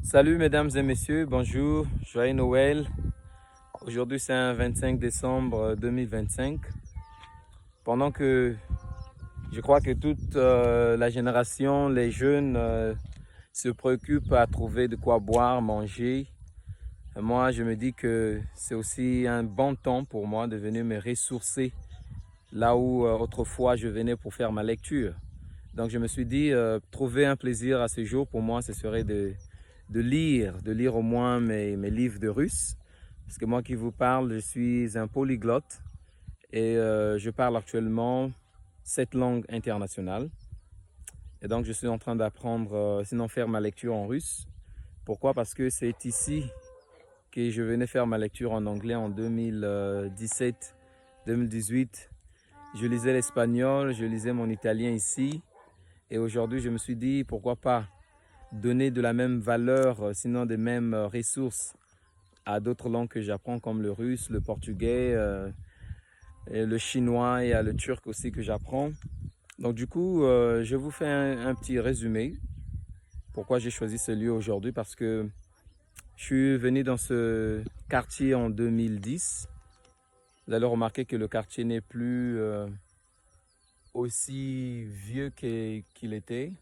Salut mesdames et messieurs, bonjour, joyeux Noël. Aujourd'hui c'est un 25 décembre 2025. Pendant que je crois que toute la génération, les jeunes se préoccupent à trouver de quoi boire, manger. Moi je me dis que c'est aussi un bon temps pour moi de venir me ressourcer là où autrefois je venais pour faire ma lecture. Donc je me suis dit, trouver un plaisir à ce jour, pour moi, ce serait de lire au moins mes livres de russe. Parce que moi qui vous parle, je suis un polyglotte et je parle actuellement 7 langues internationales. Et donc je suis en train d'apprendre, sinon faire ma lecture en russe. Pourquoi? Parce que c'est ici que je venais faire ma lecture en anglais en 2017, 2018. Je lisais l'espagnol, je lisais mon italien ici. Et aujourd'hui, je me suis dit, pourquoi pas donner de la même valeur, sinon des mêmes ressources à d'autres langues que j'apprends, comme le russe, le portugais, et le chinois et le turc aussi que j'apprends. Donc du coup, je vous fais un petit résumé. Pourquoi j'ai choisi ce lieu aujourd'hui? Parce que je suis venu dans ce quartier en 2010. Vous allez remarquer que le quartier n'est plus aussi vieux qu'il était.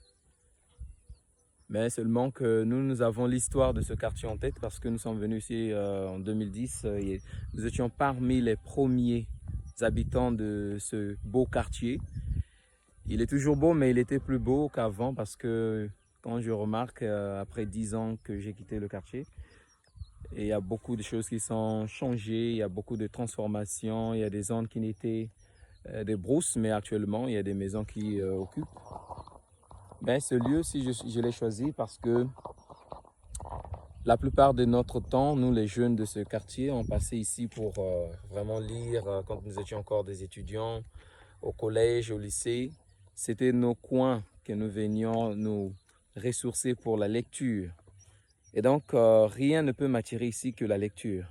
Mais seulement que nous avons l'histoire de ce quartier en tête parce que nous sommes venus ici en 2010 et nous étions parmi les premiers habitants de ce beau quartier. Il est toujours beau, mais il était plus beau qu'avant parce que quand je remarque après 10 ans que j'ai quitté le quartier, et il y a beaucoup de choses qui sont changées, il y a beaucoup de transformations, il y a des zones qui n'étaient des brousses, mais actuellement il y a des maisons qui occupent. Ben, ce lieu, si je l'ai choisi parce que la plupart de notre temps, nous les jeunes de ce quartier, on passait ici pour vraiment lire quand nous étions encore des étudiants au collège, au lycée. C'était nos coins que nous venions nous ressourcer pour la lecture. Et donc, rien ne peut m'attirer ici que la lecture.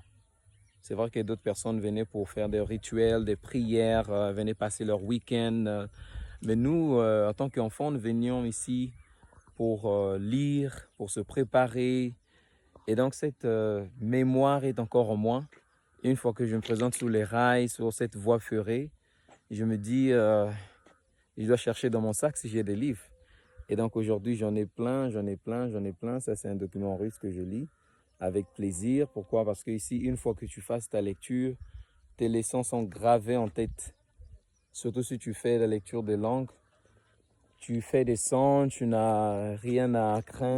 C'est vrai que d'autres personnes venaient pour faire des rituels, des prières, venaient passer leur week-end. Mais nous, en tant qu'enfants, nous venions ici pour lire, pour se préparer. Et donc, cette mémoire est encore en moi. Une fois que je me présente sous les rails, sur cette voie ferrée, je me dis, je dois chercher dans mon sac si j'ai des livres. Et donc, aujourd'hui, j'en ai plein, j'en ai plein, j'en ai plein. Ça, c'est un document russe que je lis avec plaisir. Pourquoi? Parce que ici, une fois que tu fasses ta lecture, tes leçons sont gravées en tête. Surtout si tu fais la lecture des langues, tu fais des sons, tu n'as rien à craindre.